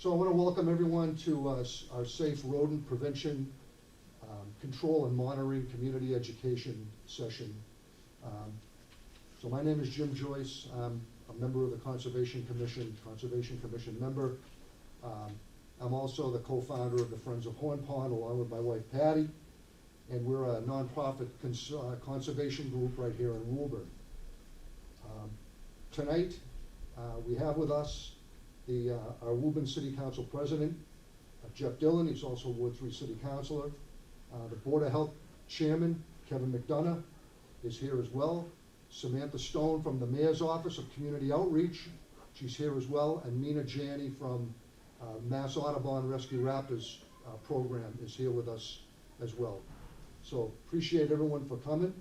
So I want to welcome everyone to our Safe Rodent Prevention, Control and Monitoring Community Education session. So my name is Jim Joyce. I'm a member of the Conservation Commission member. I'm also the co-founder of the Friends of Horn Pond, along with my wife Patty, and we're a nonprofit conservation group right here in Woburn. Tonight, we have with us our Woburn City Council President, Jeff Dillon. He's also Ward 3 City Councilor. The Board of Health Chairman, Kevin McDonough, is here as well. Samantha Stone from the Mayor's Office of Community Outreach, she's here as well. And Mina Janney from Mass Audubon Rescue Raptors program is here with us as well. So appreciate everyone for coming.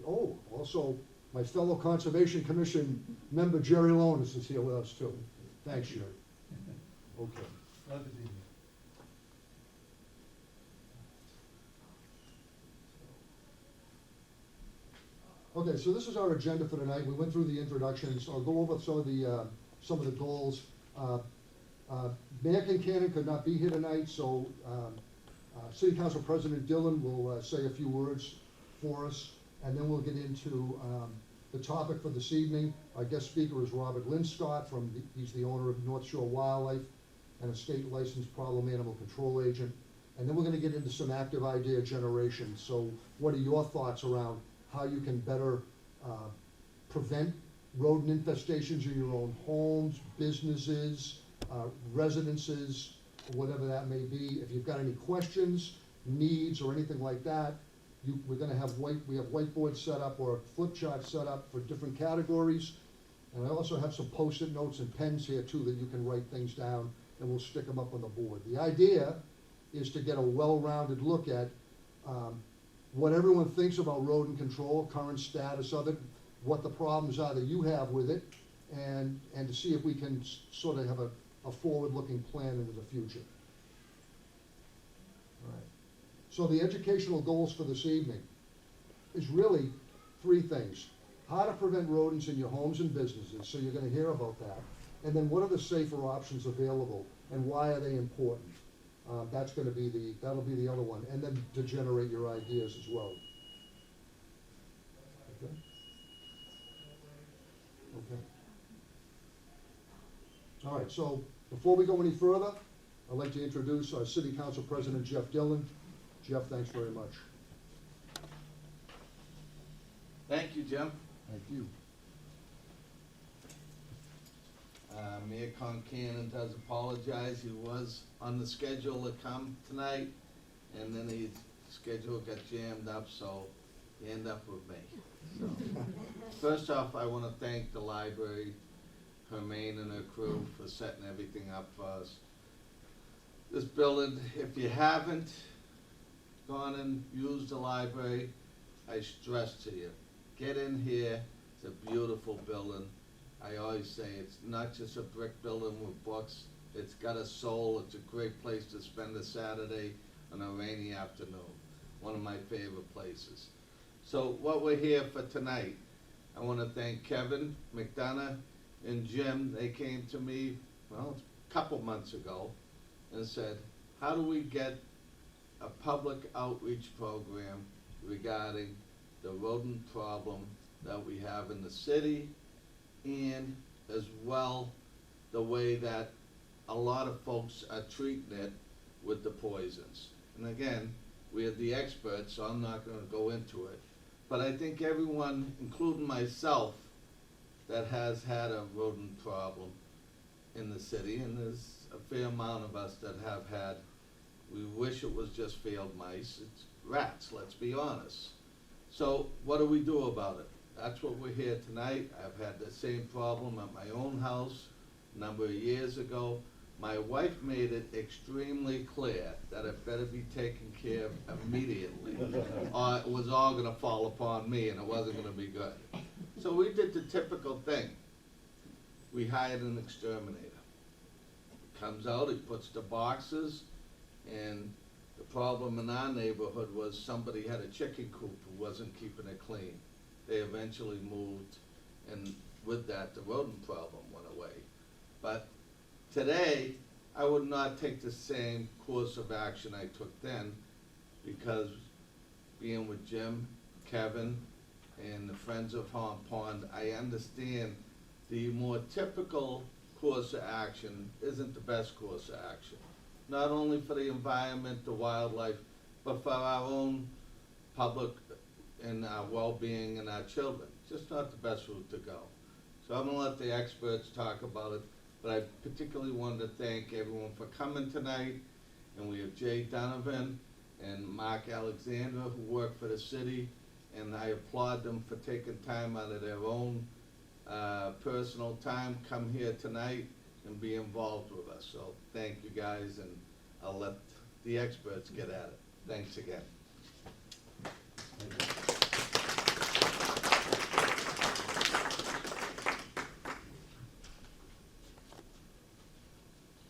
Also, my fellow Conservation Commission member Jerry Lonis is here with us too. Thanks, Jerry. Okay. Glad to be here. Okay, so this is our agenda for tonight. We went through the introductions. I'll go over some of the goals. Mayor Kincannon could not be here tonight, so City Council President Dillon will say a few words for us, and then we'll get into the topic for this evening. Our guest speaker is Robert Linscott he's the owner of North Shore Wildlife and a state licensed problem animal control agent. And then we're going to get into some active idea generation. So what are your thoughts around how you can better prevent rodent infestations in your own homes, businesses, residences, whatever that may be? If you've got any questions, needs, or anything like that, we're going to have whiteboards set up or flip charts set up for different categories. And I also have some post-it notes and pens here too that you can write things down, and we'll stick them up on the board. The idea is to get a well-rounded look at what everyone thinks about rodent control, current status of it, what the problems are that you have with it, and to see if we can sort of have a forward-looking plan into the future. All right. So the educational goals for this evening is really three things. How to prevent rodents in your homes and businesses, so you're going to hear about that. And then what are the safer options available, and why are they important? That'll be the other one. And then to generate your ideas as well. Okay? Okay. All right, so before we go any further, I'd like to introduce our City Council President, Jeff Dillon. Jeff, thanks very much. Thank you, Jim. Thank you. Mayor Concannon does apologize. He was on the schedule to come tonight, and then his schedule got jammed up, so he ended up with me. So, first off, I want to thank the library, Hermaine and her crew, for setting everything up for us. This building, if you haven't gone and used the library, I stress to you, get in here. It's a beautiful building. I always say it's not just a brick building with books. It's got a soul. It's a great place to spend a Saturday on a rainy afternoon. One of my favorite places. So what we're here for tonight, I want to thank Kevin McDonough and Jim. They came to me, well, a couple months ago and said, how do we get a public outreach program regarding the rodent problem that we have in the city, and as well the way that a lot of folks are treating it with the poisons. And again, we are the experts, so I'm not going to go into it. But I think everyone, including myself, that has had a rodent problem in the city, and there's a fair amount of us that have had, we wish it was just field mice. It's rats, let's be honest. So what do we do about it? That's what we're here tonight. I've had the same problem at my own house a number of years ago. My wife made it extremely clear that it better be taken care of immediately, or it was all going to fall upon me and it wasn't going to be good. So we did the typical thing. We hired an exterminator. Comes out, he puts the boxes, and the problem in our neighborhood was somebody had a chicken coop who wasn't keeping it clean. They eventually moved, and with that, the rodent problem went away. But today, I would not take the same course of action I took then, because being with Jim, Kevin, and the Friends of Hong Pond, I understand the more typical course of action isn't the best course of action. Not only for the environment, the wildlife, but for our own public and our well-being and our children. Just not the best route to go. So I'm gonna let the experts talk about it, but I particularly wanted to thank everyone for coming tonight. And we have Jay Donovan and Mark Alexander who work for the city, and I applaud them for taking time out of their own personal time, come here tonight and be involved with us. So thank you guys, and I'll let the experts get at it. Thanks again.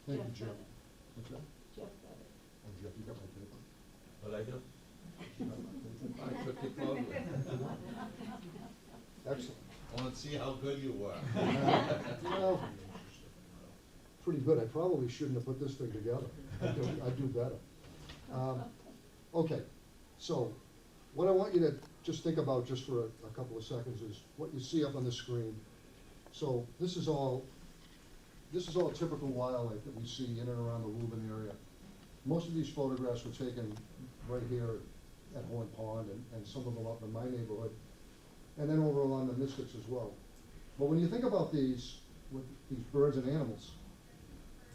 Thank you, Jeff Jim. got it. What's that? Jeff got it. Oh, Jeff, you got my paper? What I do? You got my paper? I took your program. Excellent. I want to see how good you were. Well, pretty good. I probably shouldn't have put this thing together. I'd do better. Okay, so what I want you to just think about just for a couple of seconds is what you see up on the screen. So this is all typical wildlife that we see in and around the Woburn area. Most of these photographs were taken right here at Horn Pond, and some of them up in my neighborhood, and then over along the Mystics as well. But when you think about these birds and animals,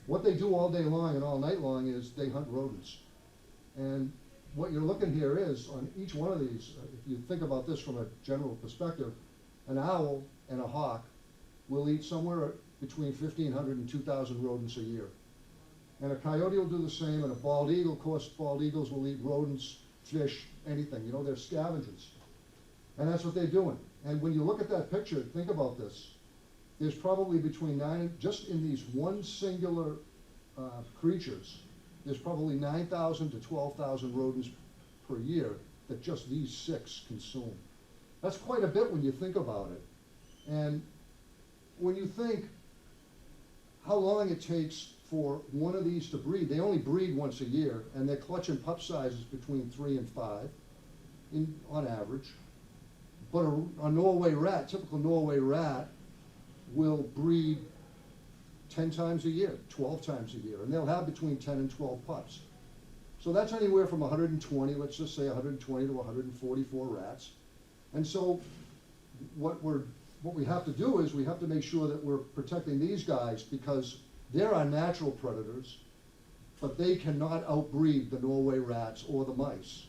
what they do all day long and all night long is they hunt rodents. And what you're looking here is, on each one of these, if you think about this from a general perspective, an owl and a hawk will eat somewhere between 1,500 and 2,000 rodents a year. And a coyote will do the same, and a bald eagle, of course, bald eagles will eat rodents, fish, anything. You know, they're scavengers. And that's what they're doing. And when you look at that picture, think about this. There's probably between just in these one singular creatures, there's probably 9,000 to 12,000 rodents per year that just these 6 consume. That's quite a bit when you think about it. And when you think how long it takes for one of these to breed, they only breed once a year, and they're clutching pup sizes between 3 and 5 on average. But a Norway rat, typical Norway rat, will breed 10 times a year, 12 times a year, and they'll have between 10 and 12 pups. So that's anywhere from 120, let's just say 120 to 144 rats. And so what we have to do is we have to make sure that we're protecting these guys, because they're our natural predators, but they cannot outbreed the Norway rats or the mice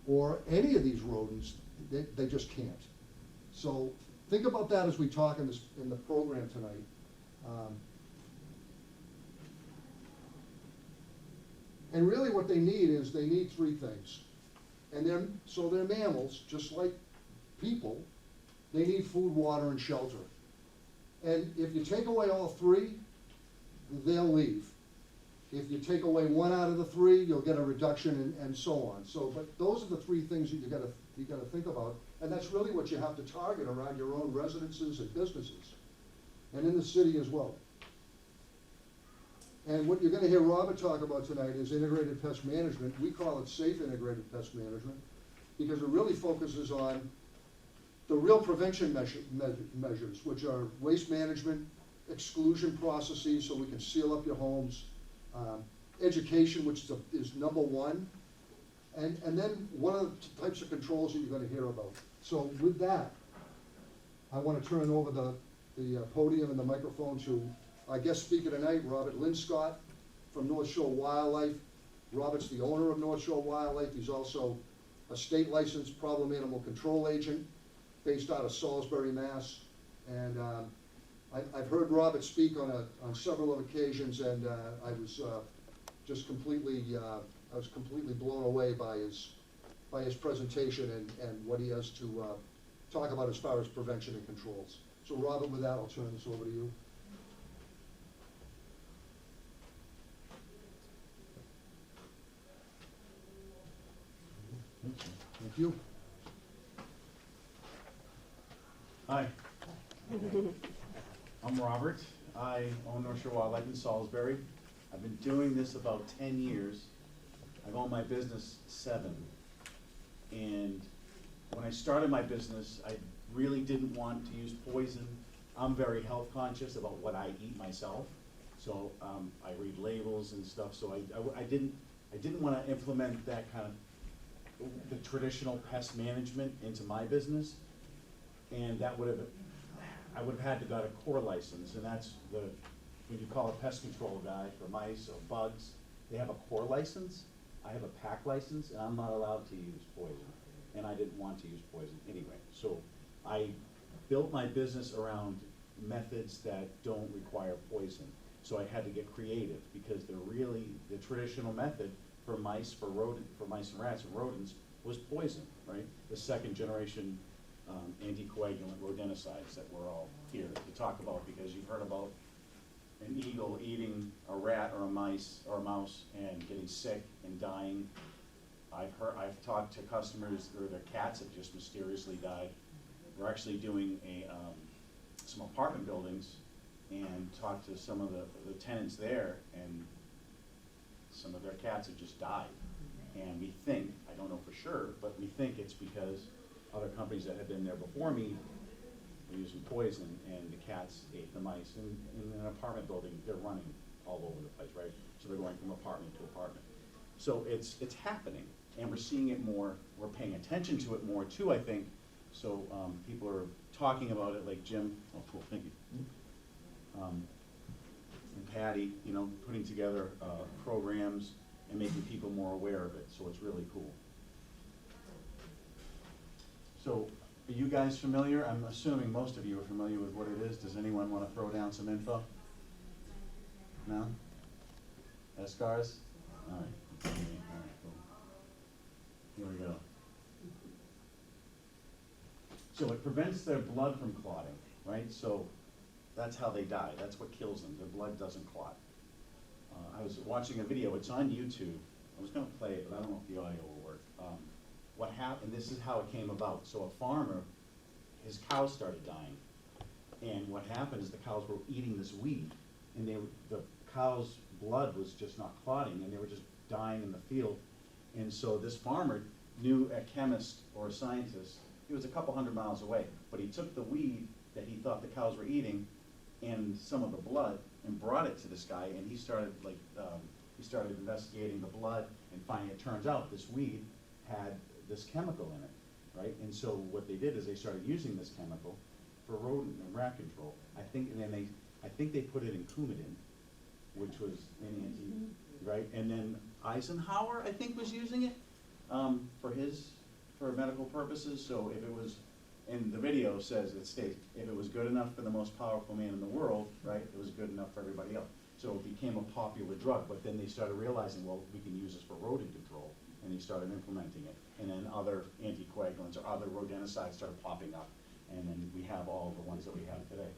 or any of these rodents. They just can't. So think about that as we talk in the program tonight. And really what they need is they need 3 things. And they're mammals, just like people. They need food, water, and shelter. And if you take away all 3, they'll leave. If you take away 1 out of the 3, you'll get a reduction, and so on. So, but those are the 3 things that you gotta think about, and that's really what you have to target around your own residences and businesses, and in the city as well. And what you're gonna hear Robert talk about tonight is integrated pest management. We call it safe integrated pest management, because it really focuses on the real prevention measures, which are waste management, exclusion processes so we can seal up your homes, education, which is number 1, and then one of the types of controls that you're going to hear about. So with that, I want to turn over the podium and the microphone to our guest speaker tonight, Robert Linscott from North Shore Wildlife. Robert's the owner of North Shore Wildlife. He's also a state licensed problem animal control agent based out of Salisbury, Mass. And I've heard Robert speak on several of occasions, and I was just completely blown away by his presentation and what he has to talk about as far as prevention and controls. So Robert, with that, I'll turn this over to you. Thank you. Hi. I'm Robert. I own North Shore Wildlife in Salisbury. I've been doing this about 10 years. I've owned my business 7. And when I started my business, I really didn't want to use poison. I'm very health conscious about what I eat myself. So I read labels and stuff, so I didn't want to implement that kind of the traditional pest management into my business. And that I would have had to got a core license, and that's when you call a pest control guy for mice or bugs, they have a core license. I have a pack license, and I'm not allowed to use poison, and I didn't want to use poison anyway. So I built my business around methods that don't require poison. So I had to get creative, because the traditional method for mice and rats and rodents was poison, right? The second generation anticoagulant rodenticides that we're all here to talk about, because you've heard about an eagle eating a rat or a mouse and getting sick and dying. I've talked to customers where their cats have just mysteriously died. We're actually doing some apartment buildings and talked to some of the tenants there, and some of their cats have just died. And we think, I don't know for sure, but we think it's because other companies that had been there before me were using poison, and the cats ate the mice. And in an apartment building, they're running all over the place, right? So they're going from apartment to apartment. So it's happening, and we're seeing it more. We're paying attention to it more too, I think. So people are talking about it, like Jim. Oh, cool, thank you. And Patty, putting together programs and making people more aware of it. So it's really cool. So are you guys familiar? I'm assuming most of you are familiar with what it is. Does anyone want to throw down some info? No? Escars? All right. All right, cool. Here we go. So it prevents their blood from clotting, right? So that's how they die. That's what kills them. Their blood doesn't clot. I was watching a video. It's on YouTube. I was going to play it, but I don't know if the audio will work. What happened, this is how it came about. So a farmer, his cows started dying. And what happened is the cows were eating this weed, and the cows' blood was just not clotting, and they were just dying in the field. And so this farmer knew a chemist or a scientist. He was a couple 100 miles away, but he took the weed that he thought the cows were eating and some of the blood and brought it to this guy, and he started investigating the blood and finding it turns out this weed had this chemical in it, right? And so what they did is they started using this chemical for rodent and rat control. I think they put it in Coumadin, which was an anti, right? And then Eisenhower, I think, was using it for medical purposes. So if it was, and the video says, it states, if it was good enough for the most powerful man in the world, right, it was good enough for everybody else. So it became a popular drug, but then they started realizing, well, we can use this for rodent control, and they started implementing it. And then other anticoagulants or other rodenticides started popping up, and then we have all the ones that we have today.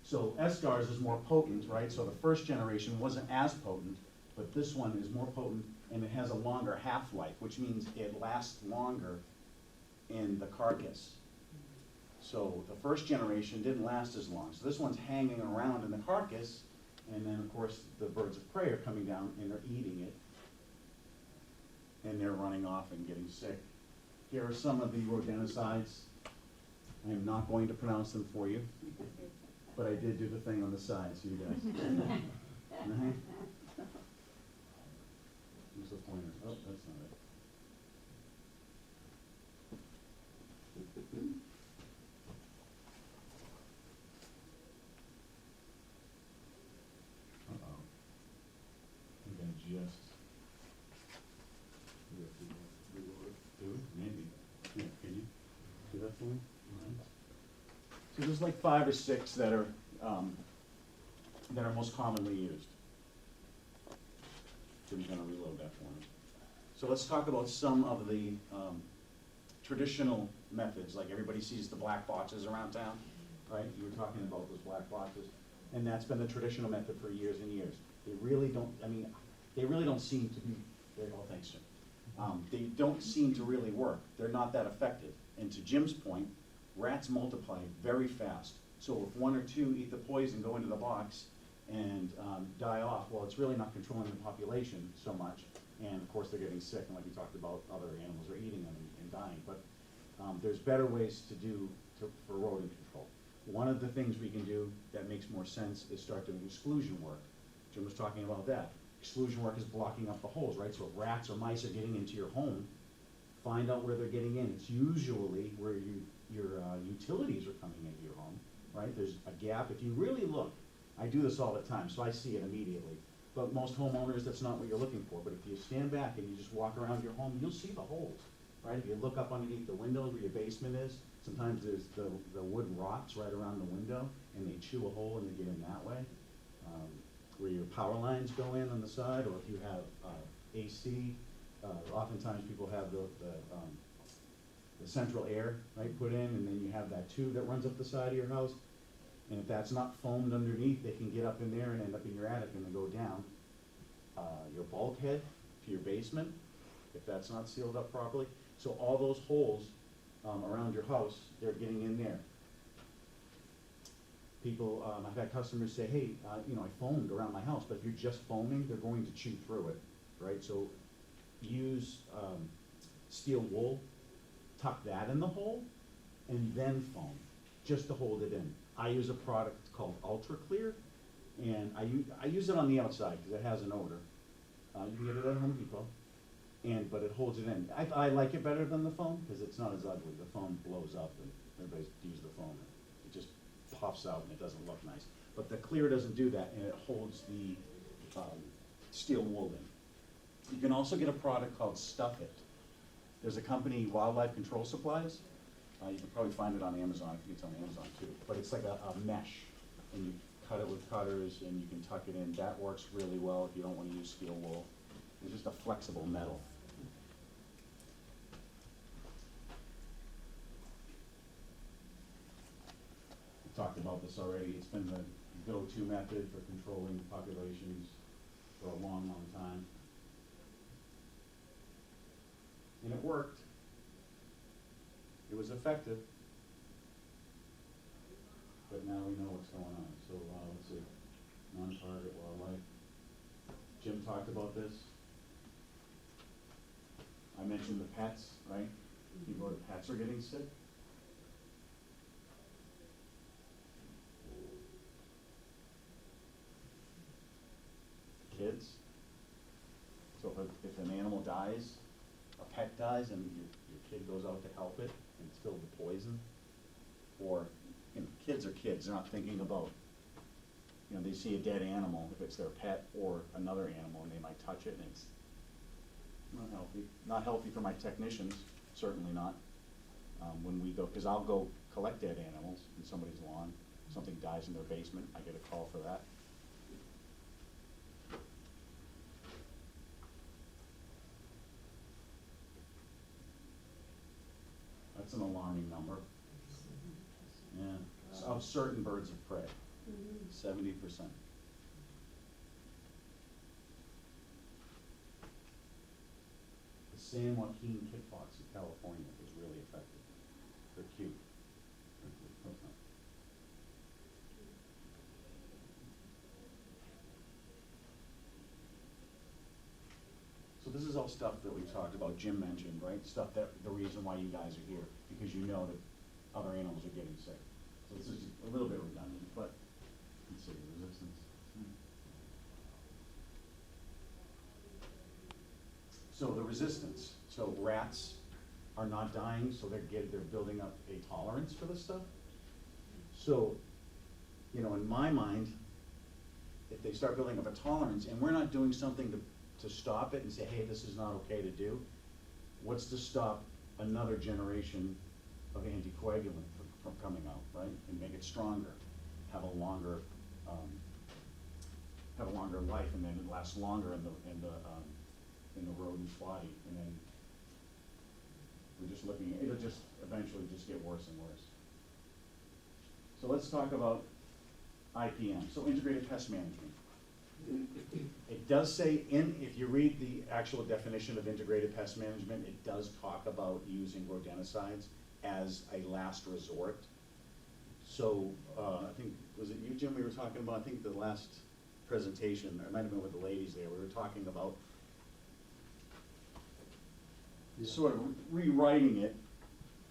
So Escars is more potent, right? So the first generation wasn't as potent, but this one is more potent, and it has a longer half-life, which means it lasts longer in the carcass. So the first generation didn't last as long. So this one's hanging around in the carcass, and then of course the birds of prey are coming down and they're eating it, and they're running off and getting sick. Here are some of the rodenticides. I am not going to pronounce them for you, but I did do the thing on the side, so you guys. Where's the pointer? Oh, that's not it. Uh-oh. I'm gonna just do it, maybe. Yeah, can you do that for me? All right. So there's like 5 or 6 that are most commonly used. Jim's gonna reload that for me. So let's talk about some of the traditional methods. Like everybody sees the black boxes around town, right? You were talking about those black boxes. And that's been the traditional method for years and years. They really don't seem to be, oh, thanks, Jim. They don't seem to really work. They're not that effective. And to Jim's point, rats multiply very fast. So if one or two eat the poison, go into the box, and die off, well, it's really not controlling the population so much. And of course, they're getting sick, and like we talked about, other animals are eating them and dying. But there's better ways to do for rodent control. One of the things we can do that makes more sense is start doing exclusion work. Jim was talking about that. Exclusion work is blocking up the holes, right? So if rats or mice are getting into your home, find out where they're getting in. It's usually where your utilities are coming into your home, right? There's a gap. If you really look, I do this all the time, so I see it immediately. But most homeowners, that's not what you're looking for. But if you stand back and you just walk around your home, you'll see the holes, right? If you look up underneath the window where your basement is, sometimes there's the wood rots right around the window, and they chew a hole and they get in that way. Where your power lines go in on the side, or if you have AC, oftentimes people have the central air, right, put in, and then you have that tube that runs up the side of your house. And if that's not foamed underneath, they can get up in there and end up in your attic and then go down. Your bulkhead to your basement, if that's not sealed up properly. So all those holes around your house, they're getting in there. People, I've had customers say, hey, you know, I foamed around my house, but if you're just foaming, they're going to chew through it, right? So use steel wool, tuck that in the hole, and then foam, just to hold it in. I use a product called Ultra Clear, and I use it on the outside because it has an odor. You can get it at Home Depot, but it holds it in. I like it better than the foam because it's not as ugly. The foam blows up, and everybody's used the foam. It just puffs out and it doesn't look nice. But the Clear doesn't do that, and it holds the steel wool in. You can also get a product called Stuff It. There's a company, Wildlife Control Supplies. You can probably find it on Amazon. I think it's on Amazon too. But it's like a mesh, and you cut it with cutters, and you can tuck it in. That works really well if you don't want to use steel wool. It's just a flexible metal. We talked about this already. It's been the go-to method for controlling populations for a long, long time. And it worked. It was effective, but now we know what's going on. So let's see, non-target wildlife. Jim talked about this. I mentioned the pets, right? People with pets are getting sick. Kids. So if an animal dies, a pet dies, and your kid goes out to help it, and it's filled with poison, or, you know, kids are kids, they're not thinking about, you know, they see a dead animal, if it's their pet or another animal, and they might touch it, and it's not healthy. Not healthy for my technicians, certainly not. When we go, because I'll go collect dead animals in somebody's lawn, something dies in their basement, I get a call for that. That's an alarming number. Yeah, of certain birds of prey, 70%. The San Joaquin kit fox in California is really effective. They're cute. So this is all stuff that we've talked about, Jim mentioned, right? Stuff that, the reason why you guys are here, because you know that other animals are getting sick. So this is a little bit redundant, but let's see, resistance. So the resistance, so rats are not dying, so they're building up a tolerance for this stuff. So, you know, in my mind, if they start building up a tolerance, and we're not doing something to stop it and say, hey, this is not okay to do, what's to stop another generation of anticoagulant from coming out, right? And make it stronger, have a longer life, and then it lasts longer in the rodent's body, and then we're just looking, it'll just eventually just get worse and worse. So let's talk about IPM, so integrated pest management. It does say if you read the actual definition of integrated pest management, it does talk about using rodenticides as a last resort. So, I think, was it you, Jim, we were talking about, I think the last presentation, or it might have been with the ladies there, we were talking about sort of rewriting it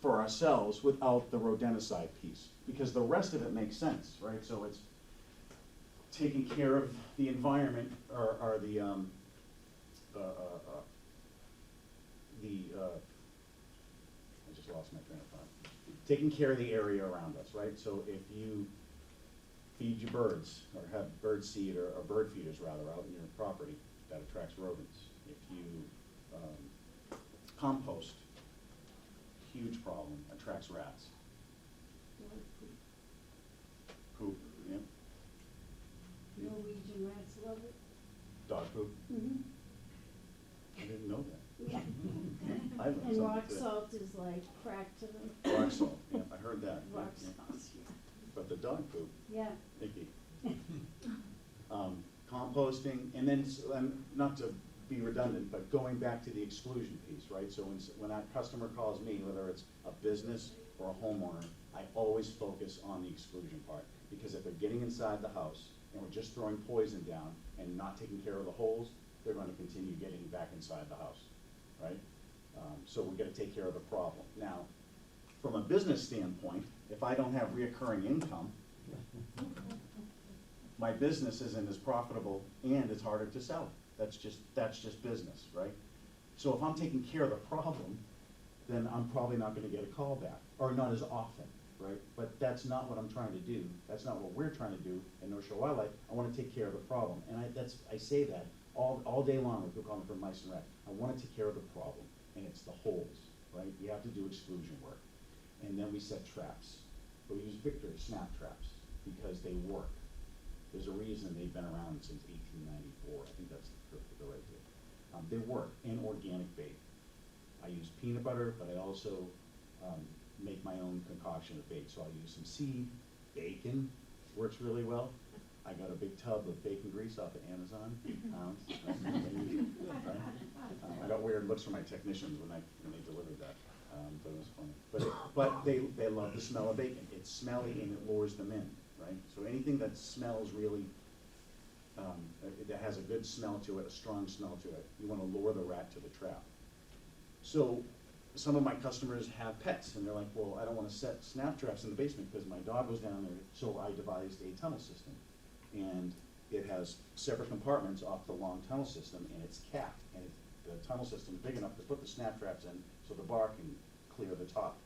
for ourselves without the rodenticide piece, because the rest of it makes sense, right? So it's taking care of the environment, or the, I just lost my train of thought. Taking care of the area around us, right? So if you feed your birds, or have bird seed, or bird feeders rather, out in your property, that attracts rodents. If you compost, huge problem, attracts rats. Poop, yeah, Norwegian rats love it. dog poop, Mm-hmm. I didn't know that. Yeah. I learned And something rock today. salt is like crack to them. Rock salt, yeah, I heard that. yeah, Rock yeah. salt, But the dog poop, yeah. icky. Composting, and then, not to be redundant, but going back to the exclusion piece, right? So when that customer calls me, whether it's a business or a homeowner, I always focus on the exclusion part. Because if they're getting inside the house and we're just throwing poison down and not taking care of the holes, they're gonna continue getting back inside the house, right? So we gotta take care of the problem. Now, from a business standpoint, if I don't have reoccurring income, my business isn't as profitable and it's harder to sell. That's just business, right? So if I'm taking care of the problem, then I'm probably not gonna get a call back, or not as often, right? But that's not what I'm trying to do. That's not what we're trying to do at North Shore Wildlife. I wanna take care of the problem. And I say that all day long with people calling for mice and rats. I wanna take care of the problem, and it's the holes, right? We have to do exclusion work. And then we set traps. We use Victor snap traps because they work. There's a reason they've been around since 1894. I think that's the right date. They work, and organic bait. I use peanut butter, but I also make my own concoction of bait. So I use some seed, bacon, works really well. I got a big tub of bacon grease off of Amazon, pounds. Right? I got weird looks from my technicians when they delivered that, but it was funny. But they love the smell of bacon. It's smelly and it lures them in, right? So anything that smells really, that has a good smell to it, a strong smell to it, you want to lure the rat to the trap. So some of my customers have pets, and they're like, well, I don't want to set snap traps in the basement because my dog goes down there. So I devised a tunnel system, and it has separate compartments off the long tunnel system, and it's capped, and the tunnel system is big enough to put the snap traps in, so the bar can clear the top.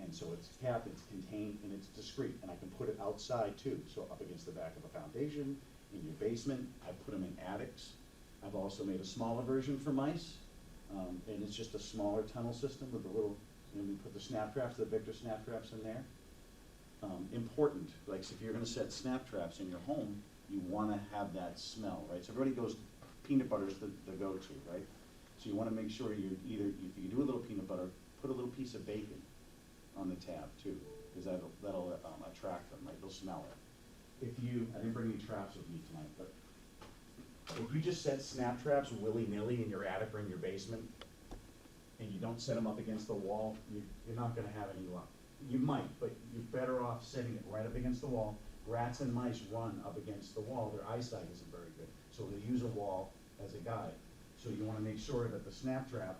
And so it's capped, it's contained, and it's discreet, and I can put it outside too, so up against the back of a foundation, in your basement. I put them in attics. I've also made a smaller version for mice, and it's just a smaller tunnel system with a little, and we put the snap traps, the Victor snap traps in there. Important, like if you're gonna set snap traps in your home, you wanna have that smell, right? So everybody goes, peanut butter is the go-to, right? So you wanna make sure you either, if you do a little peanut butter, put a little piece of bacon on the tab too, because that'll attract them, right? They'll smell it. If you, I didn't bring any traps with me tonight, but if you just set snap traps willy-nilly in your attic or in your basement, and you don't set them up against the wall, you're not gonna have any luck. You might, but you're better off setting it right up against the wall. Rats and mice run up against the wall, their eyesight isn't very good, so they use a wall as a guide. So you wanna make sure that the snap trap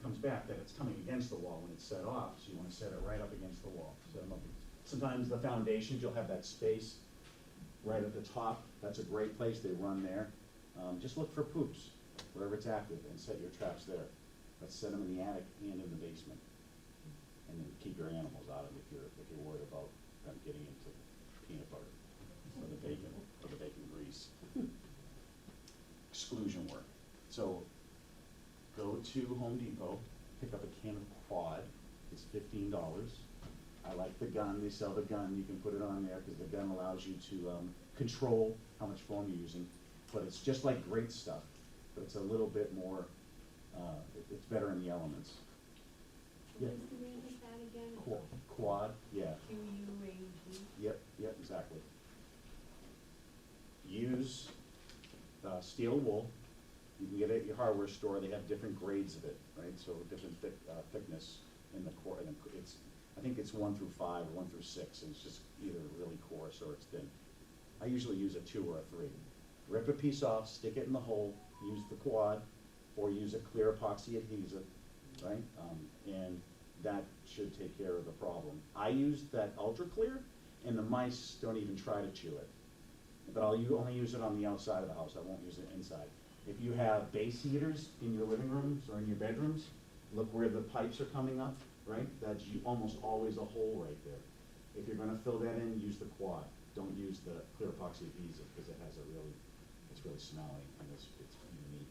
comes back, that it's coming against the wall when it's set off, so you wanna set it right up against the wall. Set 'em up. Sometimes the foundations, you'll have that space right at the top. That's a great place, they run there. Just look for poops, wherever it's active, and set your traps there. Let's set them in the attic and in the basement. And then keep your animals out of it if you're worried about them getting into peanut butter or the bacon grease. Exclusion work. So go to Home Depot, pick up a can of quad. It's $15. I like the gun. They sell the gun. You can put it on there because the gun allows you to control how much foam you're using. But it's just like great stuff, but it's a little bit more, it's better in the elements. Yeah. What's the name of that again? Quad, yeah. Q-U-A-D. Yep, exactly. Use steel wool. You can get it at your hardware store. They have different grades of it, right? So different thickness in the core. And I think it's 1 through 5 or 1 through 6, and it's just either really coarse or it's thin. I usually use a 2 or a 3. Rip a piece off, stick it in the hole, use the quad, or use a clear epoxy adhesive, right? And that should take care of the problem. I use that ultra clear, and the mice don't even try to chew it. But only use it on the outside of the house, I won't use it inside. If you have base heaters in your living rooms or in your bedrooms, look where the pipes are coming up, right? That's almost always a hole right there. If you're gonna fill that in, use the quad. Don't use the clear epoxy adhesive, because it has it's really smelly and it's unique,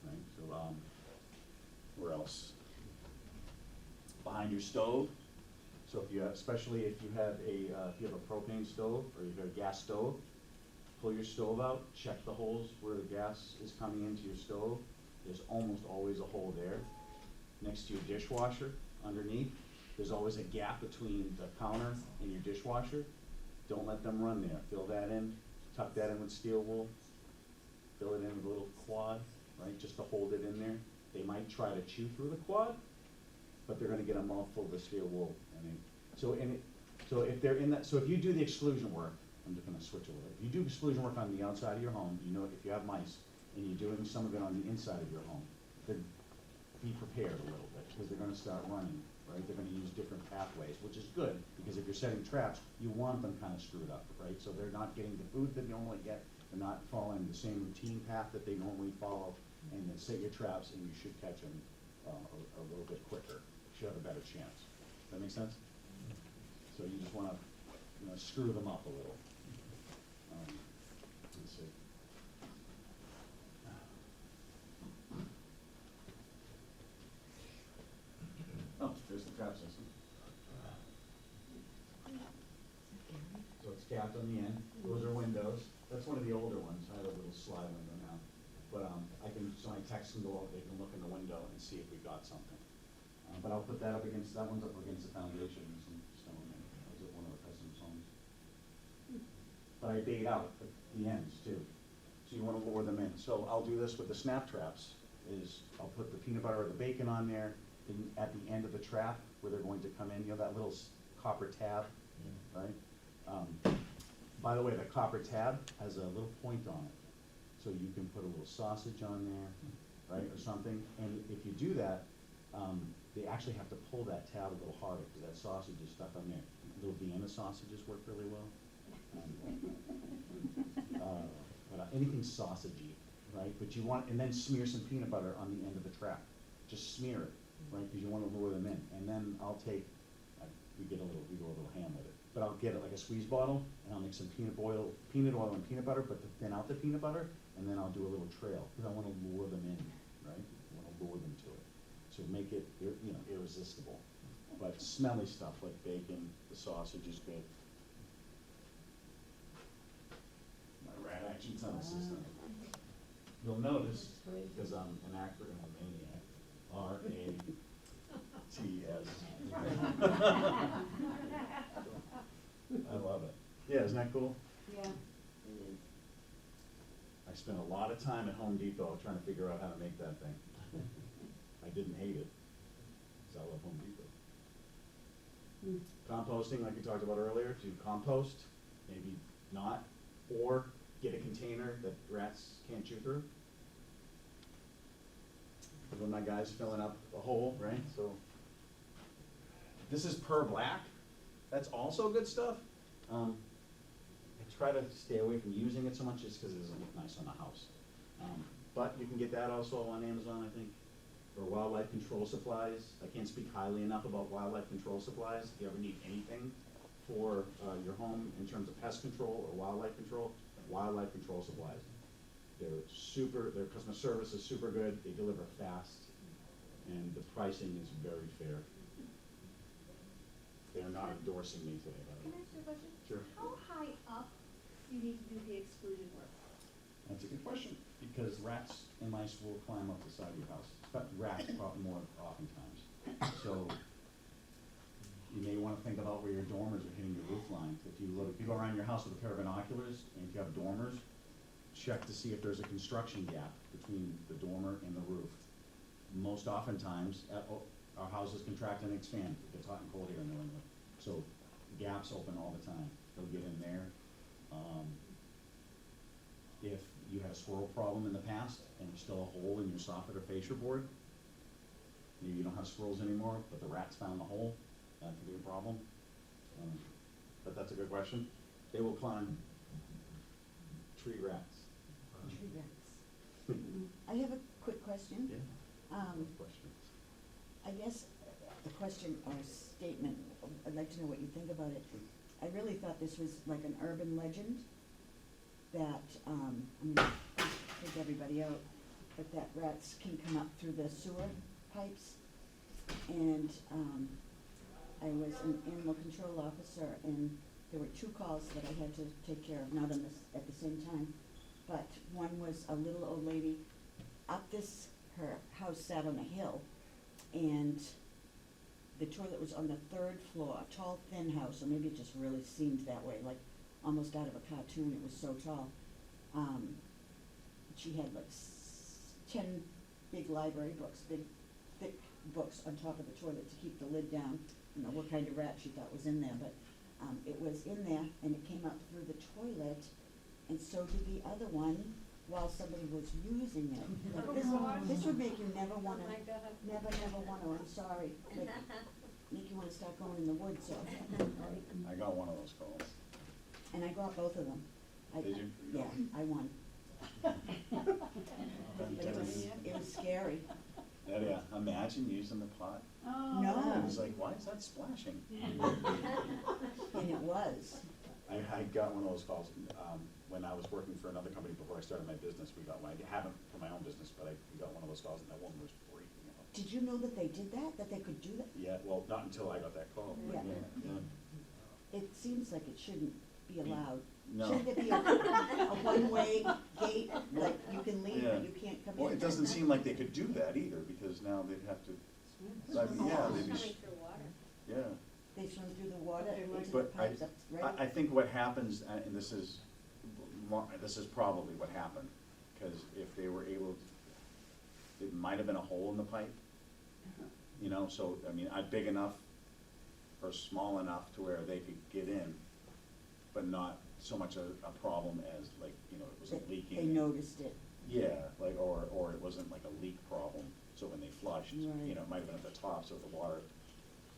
right? So, where else? Behind your stove. So if you have, especially if you have a propane stove or you've got a gas stove, pull your stove out, check the holes where the gas is coming into your stove. There's almost always a hole there. Next to your dishwasher, underneath, there's always a gap between the counter and your dishwasher. Don't let them run there. Fill that in, tuck that in with steel wool, fill it in with a little quad, right, just to hold it in there. They might try to chew through the quad, but they're gonna get a mouthful of the steel wool. So if they're in that, so if you do the exclusion work, I'm just gonna switch a little. If you do exclusion work on the outside of your home, you know, if you have mice, and you're doing some of it on the inside of your home, then be prepared a little bit, because they're gonna start running, right? They're gonna use different pathways, which is good, because if you're setting traps, you want them kind of screwed up, right? So they're not getting the food that they normally get, they're not following the same routine path that they normally follow, and then set your traps, and you should catch them a little bit quicker. You should have a better chance. Does that make sense? So you just wanna, screw them up a little. Let's see. Oh, there's the trap system. So it's capped on the end. Those are windows. That's one of the older ones. I have a little slide window now. But so my techs can go out, they can look in the window and see if we got something. But I'll put that up against, that one's up against the foundation and some stone in it. That was at one of the customer's homes. But I bait out the ends too. So you wanna lure them in. So I'll do this with the snap traps, is I'll put the peanut butter or the bacon on there, and at the end of the trap where they're going to come in, that little copper tab, right? By the way, the copper tab has a little point on it. So you can put a little sausage on there, right, or something. And if you do that, they actually have to pull that tab a little harder, because that sausage is stuck on there. Little Vienna sausages work really well. But anything sausagey, right? But you want, and then smear some peanut butter on the end of the trap. Just smear it, right? Because you want to lure them in. And then I'll take, we go a little ham with it. But I'll get it like a squeeze bottle, and I'll make some peanut oil and peanut butter, but to thin out the peanut butter, and then I'll do a little trail, because I want to lure them in, right? I want to lure them to it. So make it, irresistible. But smelly stuff like bacon, the sausage is good. My rat action's on the system. You'll notice, because I'm an acronym maniac, R-A-T-S. I love it. Yeah, isn't that cool? Yeah, it is. I spent a lot of time at Home Depot trying to figure out how to make that thing. I didn't hate it, because I love Home Depot. Composting, like we talked about earlier, to compost, maybe not, or get a container that rats can't chew through. When my guy's filling up a hole, right? So this is per black. That's also good stuff. I try to stay away from using it so much just because it doesn't look nice on the house. But you can get that also on Amazon, I think, for wildlife control supplies. I can't speak highly enough about wildlife control supplies. If you ever need anything for your home in terms of pest control or wildlife control supplies. Their customer service is super good, they deliver fast, and the pricing is very fair. They're not endorsing me today, by the Can way. I ask you a question? Sure. How high up do you need to do the exclusion work? That's a good question, because rats and mice will climb up the side of your house. But rats probably more oftentimes. So you may want to think about where your dormers are hitting your roof line. If you go around your house with a pair of binoculars, and if you have dormers, check to see if there's a construction gap between the dormer and the roof. Most oftentimes, our houses contract and expand, it's hot and cold here in New England, so gaps open all the time, they'll get in there. If you had a squirrel problem in the past, and there's still a hole in your soffit or fascia board, maybe you don't have squirrels anymore, but the rats found the hole, that could be a problem. But that's a good question. They will climb tree rats. Tree rats. I have a quick question. Yeah. Questions. I guess a question or a statement, I'd like to know what you think about it. I really thought this was like an urban legend that, I'm gonna take everybody out, but that rats can come up through the sewer pipes. And, I was an animal control officer, and there were 2 calls that I had to take care of, not on this, at the same time. But one was a little old lady up this, her house sat on a hill, and the toilet was on the 3rd floor, a tall, thin house, or maybe it just really seemed that way, like almost out of a cartoon, it was so tall. She had like 10 big library books, big, thick books on top of the toilet to keep the lid down. I don't know what kind of rat she thought was in there, but it was in there, and it came up through the toilet, and so did the other one while somebody was using it. Like this would make you never wanna, Oh my God. never wanna, I'm sorry, like, make you wanna start going in the woods, so. I got one of those calls. And I got both of them. Did you? Yeah, I won. But it was scary. Yeah, imagine using the pot. Oh. No. It was like, why is that splashing? And it was. I got one of those calls, when I was working for another company before I started my business, we got one, I haven't for my own business, but we got one of those calls, and that woman was freaking out. Did you know that they did that they could do that? Yeah, well, not until I got that call. Yeah. Yeah. It seems like it shouldn't be allowed. No. Shouldn't it be a one-way gate, like you can leave, Yeah. but you can't come in? Well, it doesn't seem like they could do that either, because now they'd have to, I mean, yeah, they'd be, Coming through water. yeah. They swim through the water into the But pipes, that's right? I think what happens, and this is probably what happened, because if they were able, it might have been a hole in the pipe, you know, so, I mean, big enough or small enough to where they could get in, but not so much a problem as like, you know, it wasn't leaking. They noticed it. Yeah, like, or it wasn't like a leak problem, so when they flushed, you Right. know, it might have been at the top, so the water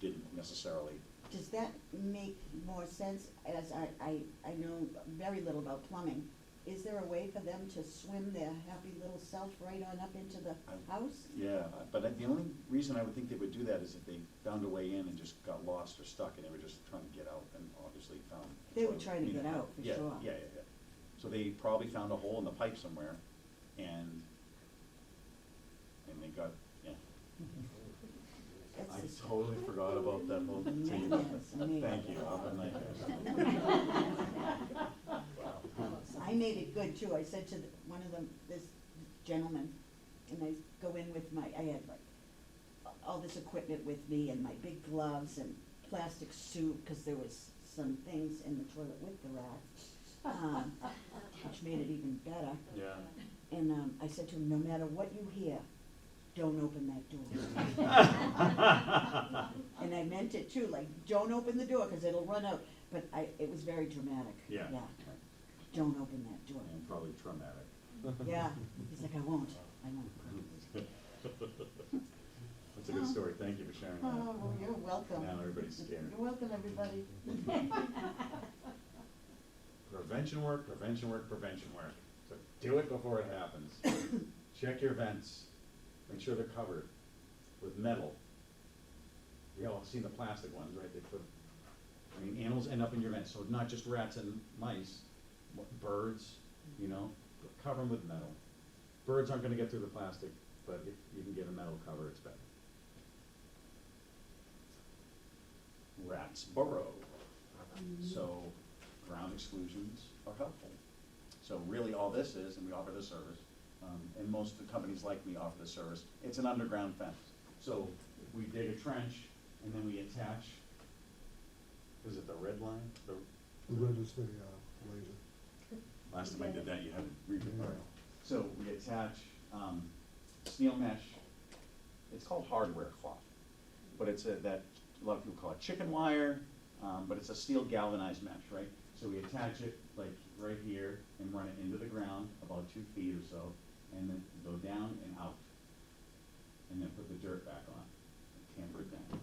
didn't necessarily. Does that make more sense, as I know very little about plumbing? Is there a way for them to swim their happy little self right on up into the house? Yeah, but the only reason I would think they would do that is if they found a way in and just got lost or stuck, and they were just trying to get out, and obviously found. They were trying to get out, for Yeah, sure. yeah. So they probably found a hole in the pipe somewhere, and they got, yeah. That's I just- totally forgot about that whole thing. Nightmares, me. Thank you, I'll have nightmares. I made it good too. I said to one of them, this gentleman, and I go in with I had like all this equipment with me and my big gloves and plastic suit, because there was some things in the toilet with the rat, which made it even better. Yeah. And I said to him, no matter what you hear, don't open that door. And I meant it too, like, don't open the door, because it'll run out. But it was very dramatic. Yeah. Yeah. Don't open that door. And probably traumatic. Yeah, he's like, I won't. That's a good story, thank you for sharing that. Oh, well, you're welcome. Now everybody's scared. You're welcome, everybody. Prevention work, prevention work, prevention work. So do it before it happens. Check your vents, make sure they're covered with metal. We all seen the plastic ones, right? They put, I mean, animals end up in your vents, so not just rats and mice, birds, you know, cover them with metal. Birds aren't gonna get through the plastic, but if you can get a metal cover, it's better. Rats burrow, so ground exclusions are helpful. So really all this is, and we offer this service, and most of the companies like me offer this service, it's an underground fence. So we dig a trench and then we attach, is it the red line? The red is the laser. Last time I did that, you had to read it. Yeah. So we attach steel mesh, it's called hardware cloth. but it's a lot of people call it chicken wire, but it's a steel galvanized mesh, right? So we attach it like right here and run it into the ground about 2 feet or so, and then go down and out. And then put the dirt back on, and tamper it down,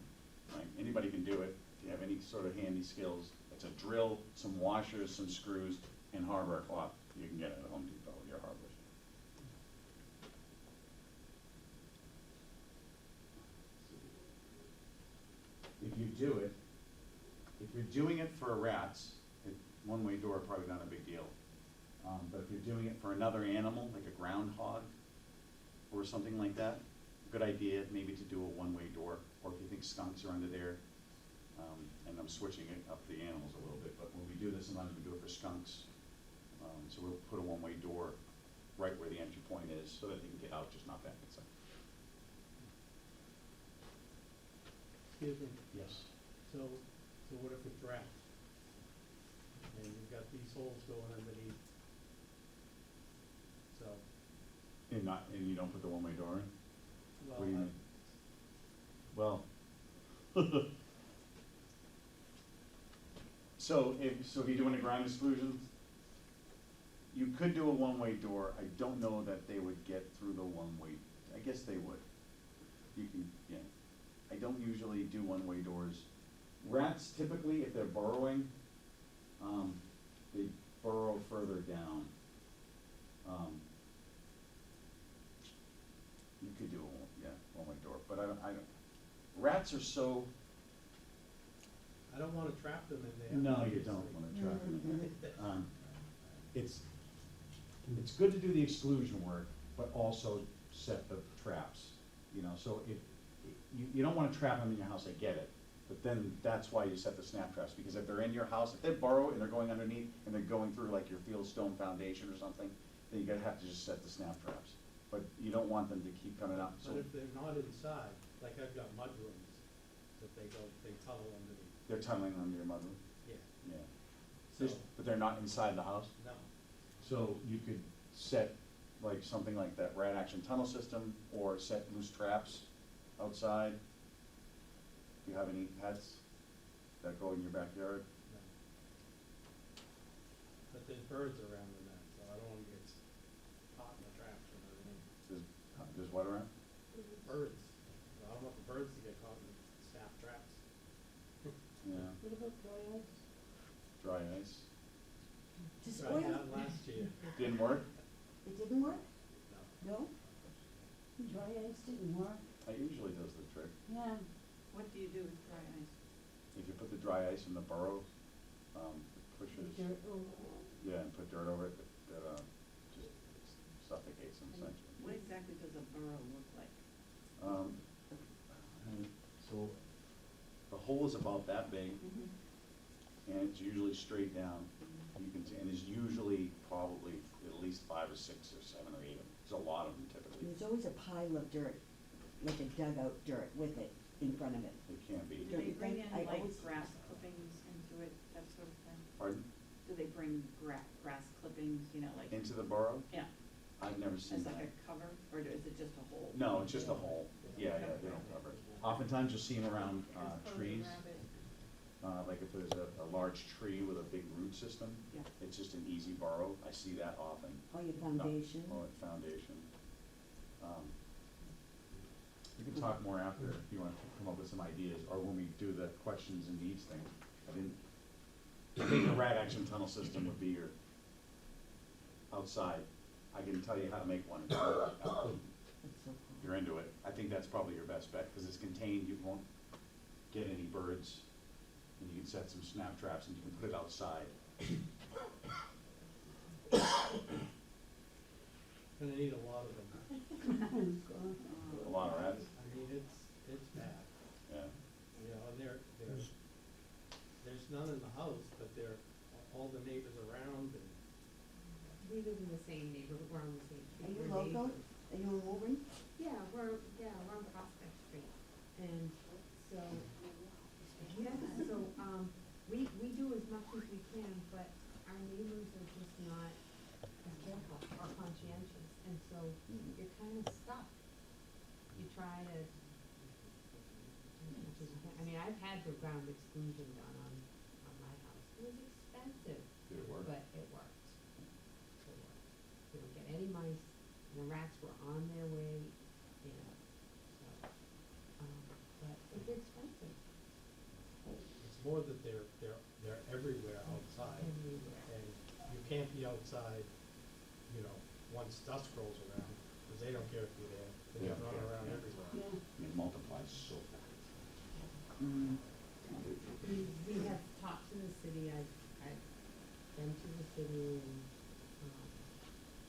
right? Anybody can do it, if you have any sort of handy skills. It's a drill, some washers, some screws, and hardware cloth. You can get it at Home Depot, your hardware store. If you do it, if you're doing it for rats, one-way door, probably not a big deal. But if you're doing it for another animal, like a groundhog or something like that, good idea maybe to do a one-way door, or if you think skunks are under there, and I'm switching it up the animals a little bit, but when we do this, sometimes we do it for skunks. So we'll put a one-way door right where the entry point is, so that they can get out, just not back inside. Excuse me, Yes. so what if it's wrapped? And you've got these holes going underneath. So, And you don't put the one-way door in? well, What do you mean? Well, so if you're doing a ground exclusion, you could do a one-way door. I don't know that they would get through the one-way, I guess they would. You can, yeah. I don't usually do one-way doors. Rats typically, if they're burrowing, they burrow further down. You could do a one-way door, but I don't, rats are so, I don't wanna trap them in there. no, you don't wanna trap them in there. It's good to do the exclusion work, but also set the traps, you know, so you don't wanna trap them in your house, I get it, but then that's why you set the snap traps, because if they're in your house, if they burrow and they're going underneath and they're going through like your fieldstone foundation or something, then you're gonna have to just set the snap traps. But you don't want them to keep coming up, so But if they're not inside, like I've got mudrooms, that they tunnel underneath, they're tunneling under your mother, yeah, yeah. so, But they're not inside the house? no. So you could set like something like that rat action tunnel system, or set loose traps outside. Do you have any pets that go in your backyard? No. But there's birds around the net, so I don't wanna get caught in the traps or anything. There's what around? Birds, so I don't want the birds to get caught in the snap traps. Yeah, What about dry ice? dry ice. Just Tried oil, that last year, Didn't work? it didn't work? no. No? Dry ice didn't work. It usually does the trick. Yeah. What do you do with dry ice? If you put the dry ice in the burrow, it pushes, Dirt, oh, yeah, and put dirt over it, that just suffocates them essentially. What exactly does a burrow look like? So the hole is about that big, Mm-hmm. and it's usually straight down. You can see, and there's usually probably at least 5 or 6 or 7 or 8 of them. There's a lot of them typically. There's always a pile of dirt, like a dugout dirt with it in front of it. It can be. Do Don't they you bring think? in I like always- grass clippings into it, that sort of thing? Pardon? Do they bring grass clippings, you know, like, Into the burrow? yeah, I've never seen as that. like a cover, or is it just a hole? No, it's just a hole. Yeah, they don't cover it. Oftentimes you'll see them around trees. Like if there's a large tree with a big root system, Yeah. it's just an easy burrow. I see that often. Or your foundation. Or foundation. We can talk more after if you want to come up with some ideas, or when we do the questions and needs thing. I think a rat action tunnel system would be your outside. I can tell you how to make one. That's so If cool. you're into it. I think that's probably your best bet, because it's contained, you won't get any birds, and you can set some snap traps, and you can put it outside. Gonna need a lot of them. A lot of rats, I mean, it's bad, yeah. you know, and there's none in the house, but they're all the neighbors around, and We live in the same neighborhood, we're on the same Are street. you we're local? neighbors. Are you in Woburn? Yeah, we're on Prospect Street, and so, we do as much as we can, but our neighbors are just not as careful or conscientious, and so you're kind of stuck. You try to, 'cause you can't, I mean, I've had the ground exclusion done on my house. It was expensive, Did it work? but it worked. It worked. We don't get any mice, and the rats were on their way in, so, but it's expensive It's more that they're everywhere outside. everywhere. And you can't be outside, you know, once dusk rolls around, because they don't care if you're there. They just Yeah, run yeah, around yeah. everywhere. Yeah. It multiplies so fast. We have talked to the city, I've been to the city and,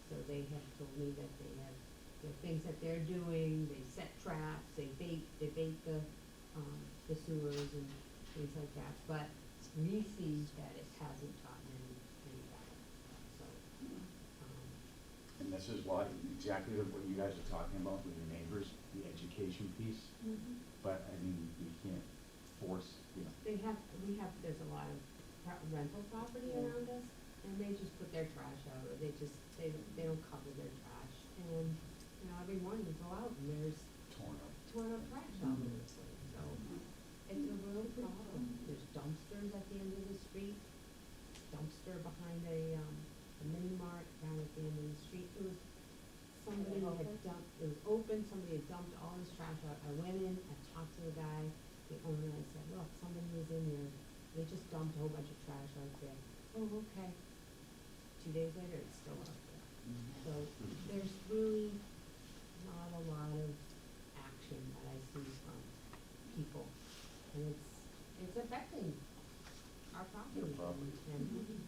so they have told me that they have, the things that they're doing, they set traps, they bait the sewers and things like that, but we see that it hasn't gotten any better, so, And this is why, exactly what you guys are talking about with your neighbors, the education piece. But, I mean, we can't force, you know, there's a lot of rental property around us, and they just put their trash out, or they don't cover their trash, and, you know, every morning you go out and there's torn up. torn up trash all over the place, so it's a real problem. There's dumpsters at the end of the street, dumpster behind a mini mart down at the end of the street. It was, somebody had dumped, it was open, somebody had dumped all his trash out. I went in, I talked to the guy, the owner, I said, look, somebody was in here, they just dumped a whole bunch of trash out there. Oh, okay. 2 days later, it's still out there. So there's really not a lot of action that I see from people. And it's affecting our property. Your property. And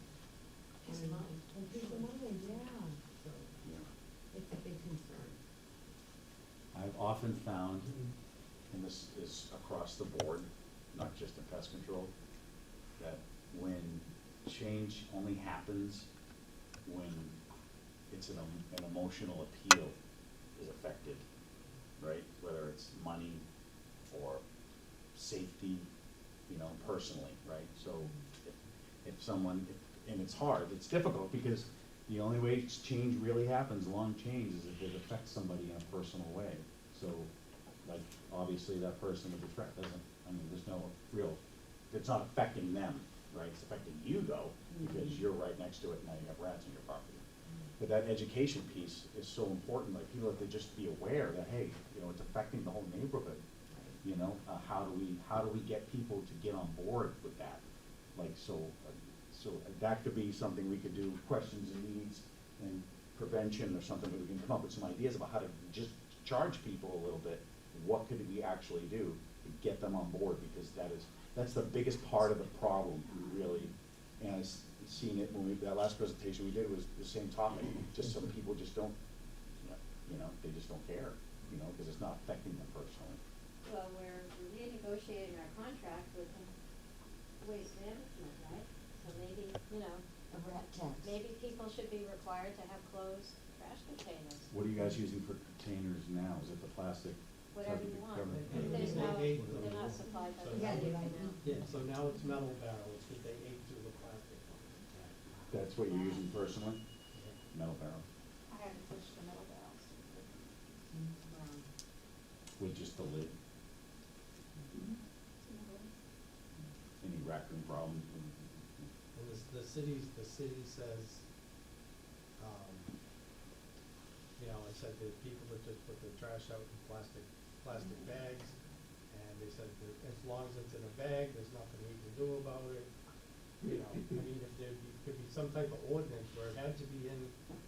Peace of mind. And peace of mind, yeah. So Yeah. it's a big concern. I've often found, and this is across the board, not just in pest control, that when change only happens when it's an emotional appeal is affected, right? Whether it's money or safety, you know, personally, right? So if someone, and it's hard, it's difficult, because the only way change really happens, long change, is if it affects somebody in a personal way. So, like, obviously that person with the threat doesn't, I mean, there's no real, it's not affecting them, right? It's affecting you though, because you're right next to it, and now you have rats on your property. But that education piece is so important, like, people have to just be aware that, hey, you know, it's affecting the whole neighborhood. You know, how do we get people to get on board with that? Like, so that could be something we could do, questions and needs and prevention, or something that we can come up with some ideas about how to just charge people a little bit. What could we actually do to get them on board? Because that's the biggest part of the problem, really. And I've seen it when that last presentation we did was the same topic. Just some people just don't, you know, they just don't care, you know, because it's not affecting them personally. Well, we're renegotiating our contract with Waste Management, right? So maybe, you know, A rat tax. maybe people should be required to have closed trash containers, What are you guys using for containers now? Is it the plastic? whatever you want. Government. There's no, They ate they're them. not supplied by So the now city it's- right now. Yeah, so now it's metal barrels that they ate through the plastic. That's what you're using personally? Metal barrel, I haven't touched the metal barrels. with just the lid? Any raccoon problem? And the city says, you know, I said that people that just put their trash out in plastic bags, and they said that as long as it's in a bag, there's nothing we can do about it. You know, I mean, if there could be some type of ordinance where it had to be in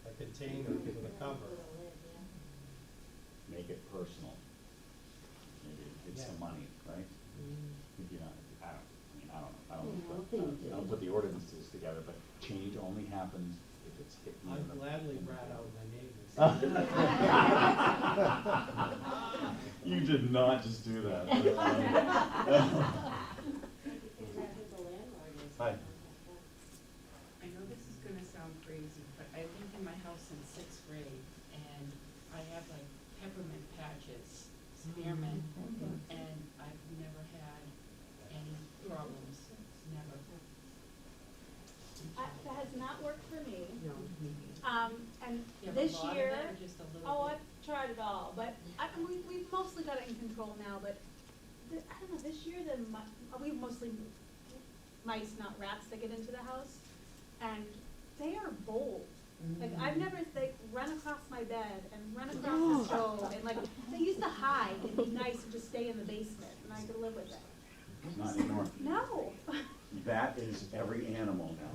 a container with a cover. With a lid, yeah. Make it personal. Maybe it's the Yeah. money, right? If you're not, I don't know. Yeah, I don't put the ordinances together, but change only happens if it's hit me in I'd the. gladly in the rat out belly. my neighbors. You did not just do that. Is that who the landlord is? Hi. I know this is gonna sound crazy, but I lived in my house in 6th grade, and I have like peppermint patches, spearmint, and I've never had any problems, never. That has not worked for me. No, maybe. And You have this a lot of year, it, or just a little oh, bit? I've tried it all, but we've mostly got it in control now, but I don't know, this year we mostly mice, not rats, that get into the house, and they are bold. Like, I've never, they run across my bed and run across the stove, and like, they used to hide and be nice and just stay in the basement, and I could live with it. Not anymore. No. That is every animal now.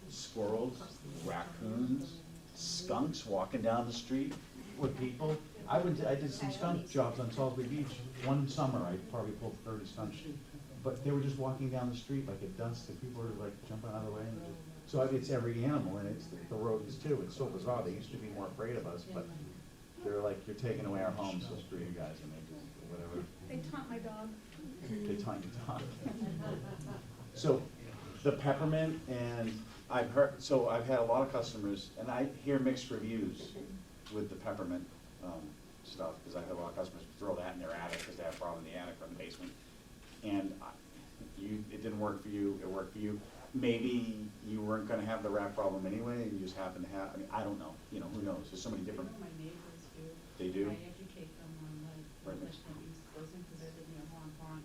Squirrels, raccoons, skunks walking down the street with people. I did some skunk jobs on Salisbury Beach. One summer, I probably pulled 30 skunks. But they were just walking down the street like at dusk, and people were like jumping out of the way. So it's every animal, and it's the rodents too. It's so bizarre. They used to be more afraid of us, but they're like, you're taking away our homes, so screw you guys, and they just, whatever. They taunt my dog. They taunt your dog. So, the peppermint, and I've had a lot of customers, and I hear mixed reviews with the peppermint, stuff, because I've had a lot of customers throw that in their attic, because they have a problem in the attic or in the basement. And it didn't work for you, it worked for you. Maybe you weren't gonna have the rat problem anyway, and you just happened to have, I mean, I don't know, who knows, there's so many different. My neighbors do. They do? I educate them on like, Right. what they use goes in, because I live near Hong Kong.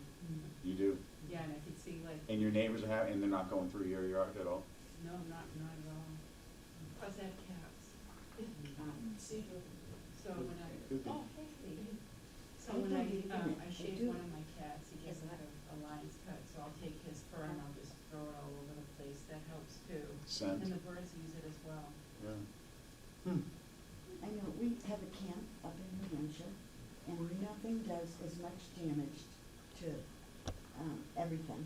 You do? Yeah, and I could see like, And your neighbors are and they're not going through your yard at all? no, not at all. Plus I have cats. So when I, oh, hey, so when I shave one of my cats, he gets like a lion's cut, so I'll take his fur and I'll just throw it all over the place, that helps too. Scent. And the birds use it as well. Yeah. I know, we have a camp up in New Hampshire, and nothing does as much damage to, everything.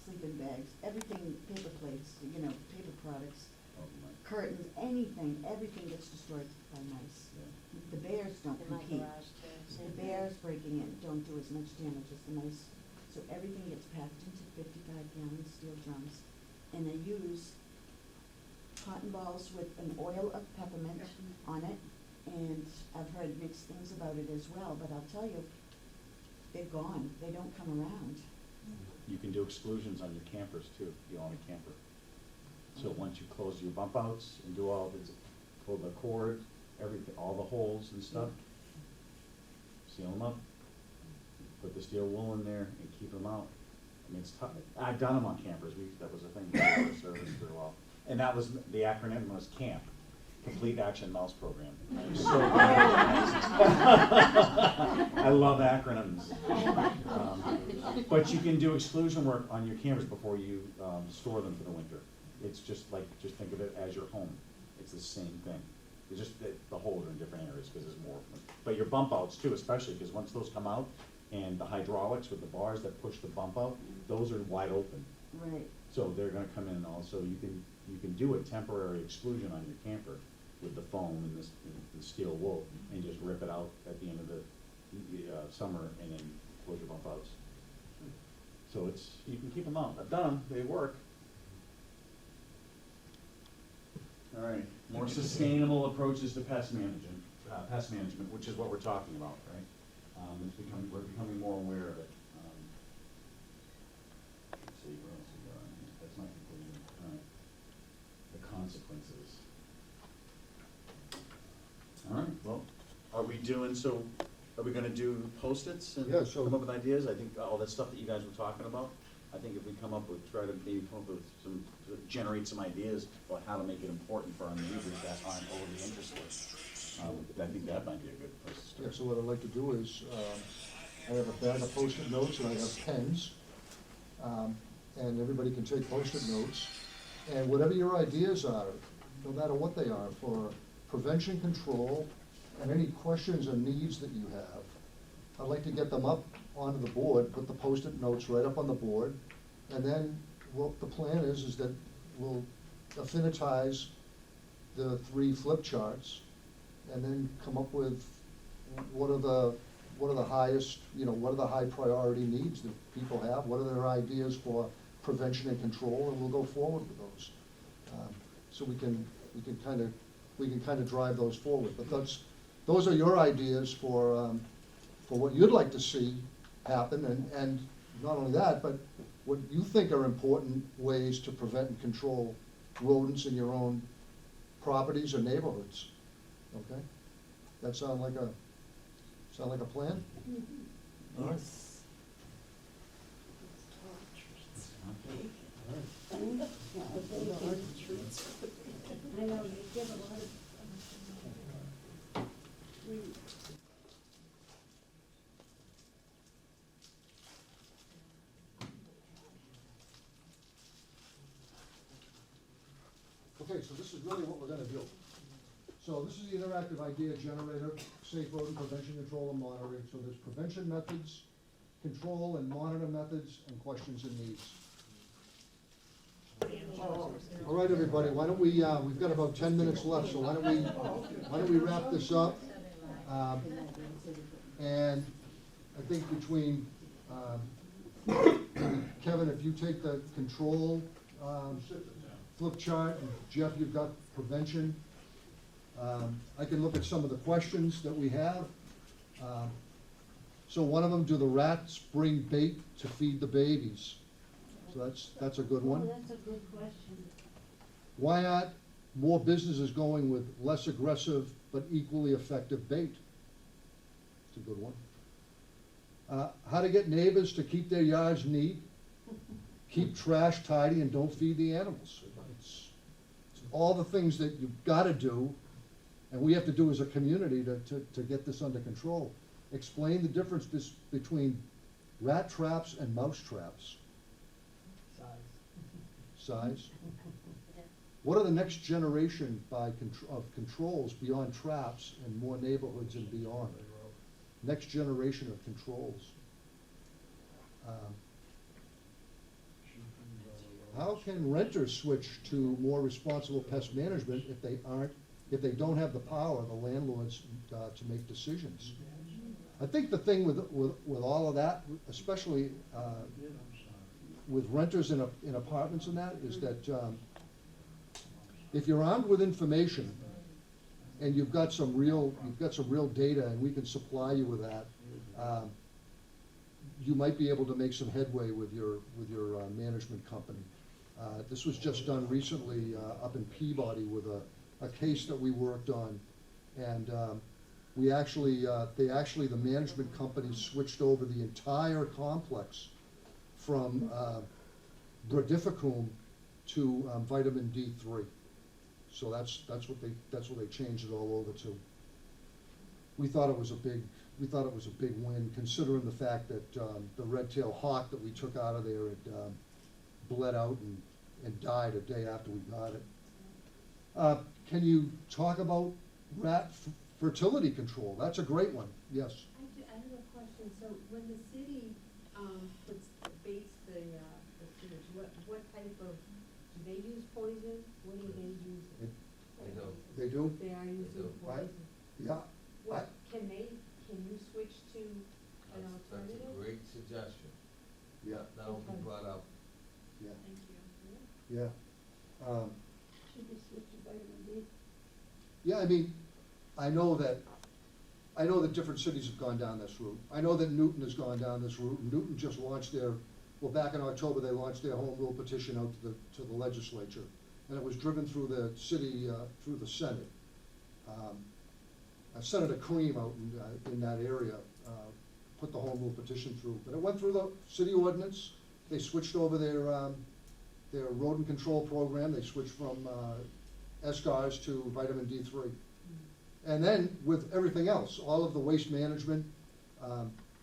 Sleeping bags, everything, paper plates, paper products, Oh, my. curtains, anything, everything gets destroyed by mice. Yeah. The bears don't In my compete. garage too. The bears breaking in don't do as much damage as the mice. So everything gets packed into 55-gallon steel drums, and they use cotton balls with an oil of peppermint on it, and I've heard mixed things about it as well, but I'll tell you, they're gone, they don't come around. You can do exclusions on your campers too, if you own a camper. So once you close your bump outs and do all this, pull the cord, everything, all the holes and stuff, seal them up, put the steel wool in there and keep them out. I mean, it's tough. I've done them on campers. That was a thing for service for a while. And that was, the acronym was CAMP, Complete Action Mouse Program. It was so good. I love acronyms. But you can do exclusion work on your campers before you store them for the winter. It's just think of it as your home. It's the same thing. It's just that the holes are in different areas because there's more of them. But your bump outs too, especially, because once those come out, and the hydraulics with the bars that push the bump out, those are wide open. Right. So they're gonna come in also, you can do a temporary exclusion on your camper with the foam and the steel wool, and just rip it out at the end of the summer, and then close your bump outs. So you can keep them out. I've done them, they work. All right, more sustainable approaches to pest management, which is what we're talking about, right? We're becoming more aware of it. Let's see, where else we got on here? That's not conclusion. All right. The consequences. All right, well, are we gonna do Post-its and Yeah, so- come up with ideas? I think all that stuff that you guys were talking about, I think if we try to maybe come up with generate some ideas about how to make it important for our neighbors that aren't overly interested. I think that might be a good place to Yeah, start. so what I'd like to do is, I have a bag of Post-it notes and I have pens. And everybody can take Post-it notes. And whatever your ideas are, no matter what they are, for prevention control and any questions or needs that you have, I'd like to get them up onto the board, put the Post-it notes right up on the board. And then what the plan is that we'll affinitize the 3 flip charts and then come up with what are the highest, what are the high priority needs that people have, what are their ideas for prevention and control, and we'll go forward with those. So we can kind of drive those forward. But those are your ideas for what you'd like to see happen, and not only that, but what you think are important ways to prevent and control rodents in your own properties or neighborhoods. Okay? That sound like a plan? All right. Yes. I know, they give a lot of. Okay, so this is really what we're gonna do. So this is the interactive idea generator, safe rodent prevention, control, and monitoring. So there's prevention methods, control and monitor methods, and questions and needs. All right, everybody, why don't we, we've got about 10 minutes left, so why don't we wrap this up? And I think between, Kevin, if you take the control, flip chart, and Jeff, you've got prevention. I can look at some of the questions that we have. So one of them, do the rats bring bait to feed the babies? So that's a good one. Oh, that's a good question. Why aren't more businesses going with less aggressive but equally effective bait? It's a good one. How to get neighbors to keep their yards neat, keep trash tidy, and don't feed the animals. It's all the things that you've got to do, and we have to do as a community to get this under control. Explain the difference between rat traps and mouse traps. Size. What are the next generation of controls beyond traps and more neighborhoods and beyond? Next generation of controls. How can renters switch to more responsible pest management if they don't have the power, the landlords, to make decisions? I think the thing with all of that, especially with renters in apartments and that, is that if you're armed with information and you've got some real data, and we can supply you with that, you might be able to make some headway with your management company. This was just done recently up in Peabody with a case that we worked on, and the management company switched over the entire complex from brodifacoum to vitamin D3. So that's what they changed it all over to. We thought it was a big win, considering the fact that the red-tailed hawk that we took out of there had bled out and died a day after we got it. Can you talk about rat fertility control? That's a great one. Yes. I have a question. So when the city baits the sewage, what type of, do they use poison? What do they use? They do? They are using Right. poison. Yeah. What, can you switch to an That's alternative? a great suggestion. Yeah. That'll be brought up. Yeah. Thank you. Yeah. Should we switch to vitamin D? Yeah, I mean, I know that different cities have gone down this route. I know that Newton has gone down this route. Newton just launched back in October, they launched their home rule petition out to the legislature. And it was driven through the city, through the Senate. Senator Cream out in that area put the home rule petition through. But it went through the city ordinance. They switched over their rodent control program. They switched from SGARs to vitamin D3. And then with everything else, all of the waste management,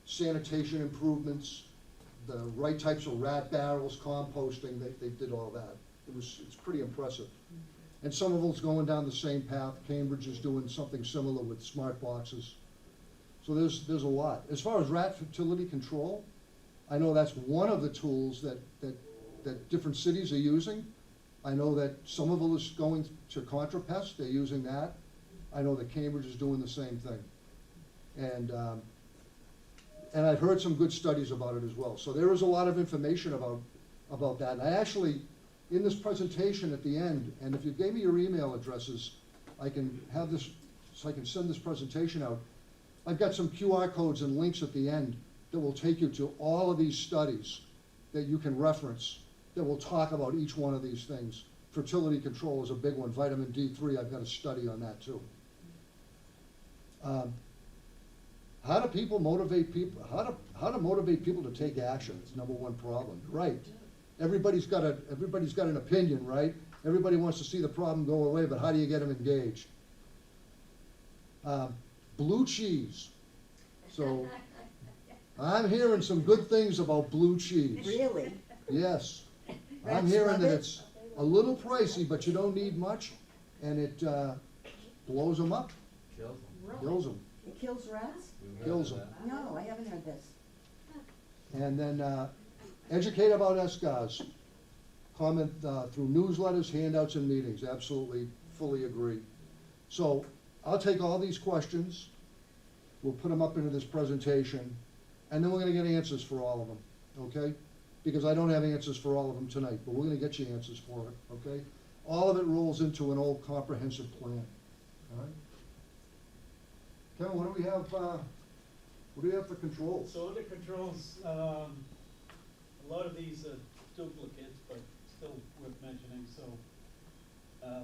sanitation improvements, the right types of rat barrels, composting, they did all that. It's pretty impressive. And Somerville's going down the same path. Cambridge is doing something similar with smart boxes. So there's a lot. As far as rat fertility control, I know that's one of the tools that different cities are using. I know that Somerville is going to ContraPest. They're using that. I know that Cambridge is doing the same thing. And I've heard some good studies about it as well. So there is a lot of information about that. And I actually, in this presentation at the end, and if you gave me your email addresses, I can have this, so I can send this presentation out. I've got some QR codes and links at the end that will take you to all of these studies that you can reference that will talk about each one of these things. Fertility control is a big one. Vitamin D3, I've got a study on that too. How do people motivate people? How to motivate people to take action? It's number one problem. Right. everybody's got an opinion, right? Everybody wants to see the problem go away, but how do you get them engaged? Blue cheese. So, I'm hearing some good things about blue cheese. Really? Yes. I'm Rats hearing love that it? it's a little pricey, but you don't need much, and it, blows them up, kills them, It kills rats? kills them. No, I haven't heard this. And then, educate about SGARs. Comment, through newsletters, handouts, and meetings, absolutely, fully agree. So, I'll take all these questions, we'll put them up into this presentation, and then we're gonna get answers for all of them, okay? Because I don't have answers for all of them tonight, but we're gonna get you answers for it, okay? All of it rolls into an old comprehensive plan, all right? Kevin, what do we have for controls? So under controls, a lot of these are duplicates, but still worth mentioning, so,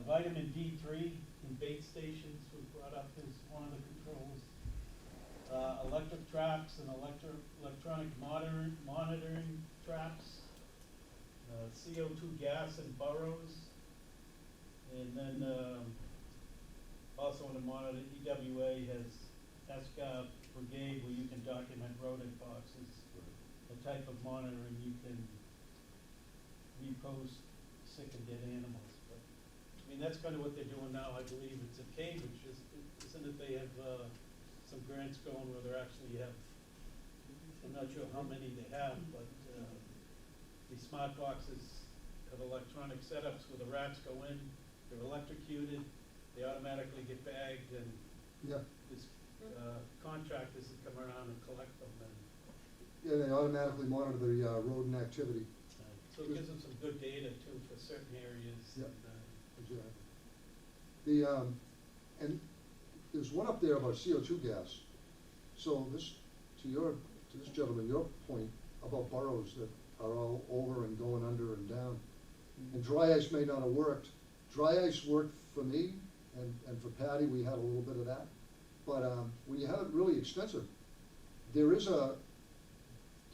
vitamin D3 in bait stations was brought up as one of the controls. Electric traps and electronic monitoring traps, CO2 gas in burrows, and then, also in the monitor, EWA has SCAR Brigade where you can document rodent boxes, the type of monitoring you can repost sick and dead animals. But, I mean, that's kind of what they're doing now, I believe it's at Cambridge, isn't it? They have, some grants going where they're actually have, I'm not sure how many they have, but, these smart boxes have electronic setups where the rats go in, they're electrocuted, they automatically get bagged, and Yeah, this, contractors that come around and collect them, and, yeah, they automatically monitor the, rodent activity. so it gives them some good data too for certain areas. Yeah. And, Exactly. The, and there's one up there about CO2 gas. So this, to this gentleman, your point about burrows that are all over and going under and down. And dry ice may not have worked. Dry ice worked for me and for Patty, we had a little bit of that. But, when you have it really extensive, there is a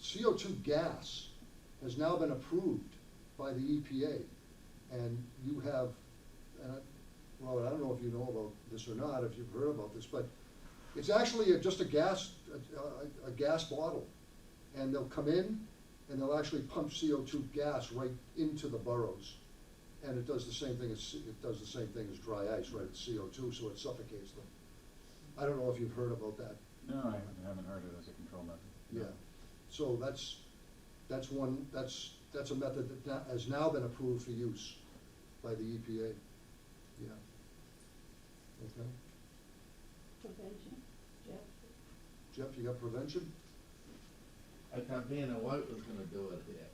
CO2 gas has now been approved by the EPA. And you have, Robert, I don't know if you know about this or not, if you've heard about this, but it's actually just a gas bottle. And they'll come in and they'll actually pump CO2 gas right into the burrows. And it does the same thing as dry ice, right? It's CO2, so it suffocates them. I don't know if you've heard about that. No, I haven't heard it as a control method. Yeah. So that's a method that has now been approved for use by the EPA. Yeah. Okay. Prevention, Jeff. Jeff, you got prevention? I thought being a white was gonna do it here.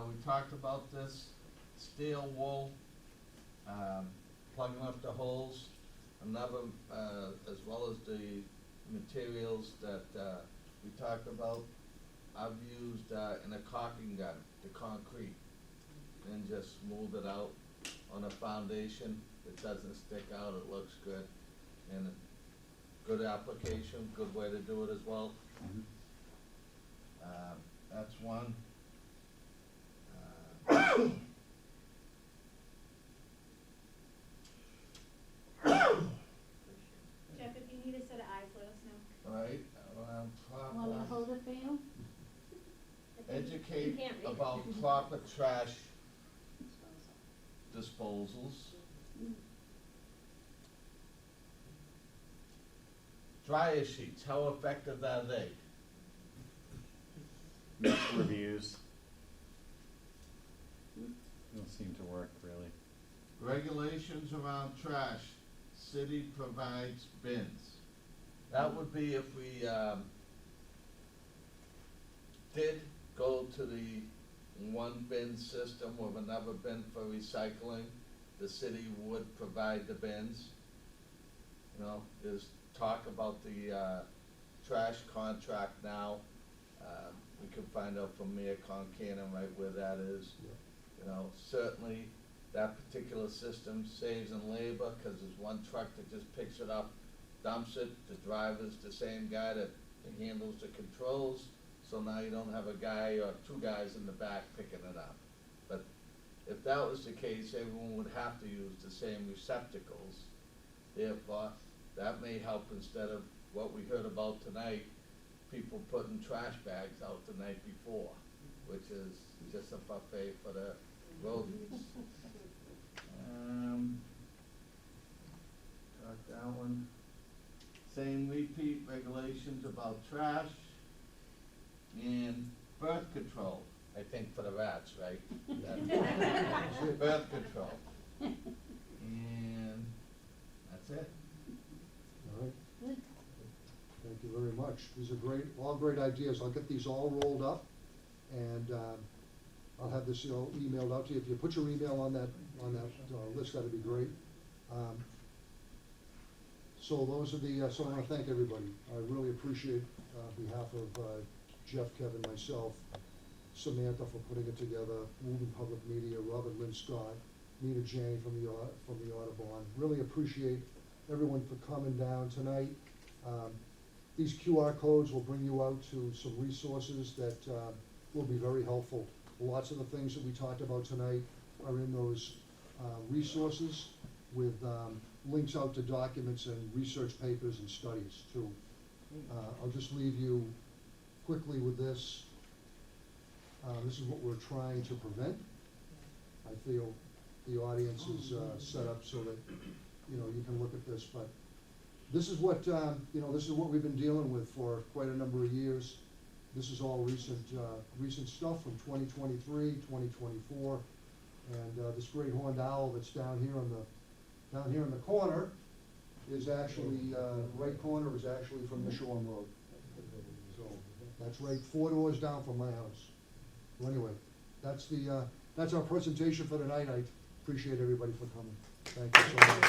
We talked about this, steel wool, plugging up the holes, another, as well as the materials that, we talked about. I've used, in a caulking gun, the concrete, and just smooth it out on a foundation. It doesn't stick out, it looks good, and good application, good way to do it as well. That's one. Jeff, if you need a set of eyes, let us know. Right, Want me to hold it for you? educate You can't read it. about proper trash disposals. Dryer sheets, how effective are they? Mixed reviews. Don't seem to work really. Regulations around trash, city provides bins. That would be if we, did go to the one bin system with another bin for recycling, the city would provide the bins. You know, there's talk about the, trash contract now. We can find out from Mayor Concanon right where that is. You know, certainly that particular system saves in labor, cause there's one truck that just picks it up, dumps it, the driver's the same guy that that handles the controls, so now you don't have a guy or two guys in the back picking it up. But if that was the case, everyone would have to use the same receptacles. Therefore, that may help instead of what we heard about tonight, people putting trash bags out the night before, which is just a buffet for the rodents. Got that one. Same repeat regulations about trash and birth control, I think for the rats, right? That's birth control. And that's it. All right, Good. thank you very much. These are great, all great ideas. I'll get these all rolled up, and I'll have this, emailed out to you. If you put your email on that list, that'd be great. So those are the, so I wanna thank everybody. I really appreciate, on behalf of Jeff, Kevin, myself, Samantha for putting it together, Moving Public Media, Robert Lynn Scott, Nina Jane from the Audubon. Really appreciate everyone for coming down tonight. These QR codes will bring you out to some resources that will be very helpful. Lots of the things that we talked about tonight are in those resources with links out to documents and research papers and studies too. I'll just leave you quickly with this. This is what we're trying to prevent. I feel the audience is set up so that, you can look at this, but this is what, this is what we've been dealing with for quite a number of years. This is all recent stuff from 2023, 2024, and this great horned owl that's down here in the corner is actually, right corner is actually from Mishawam Road. So that's right 4 doors down from my house. So anyway, that's our presentation for tonight. I appreciate everybody for coming. Thank you so much.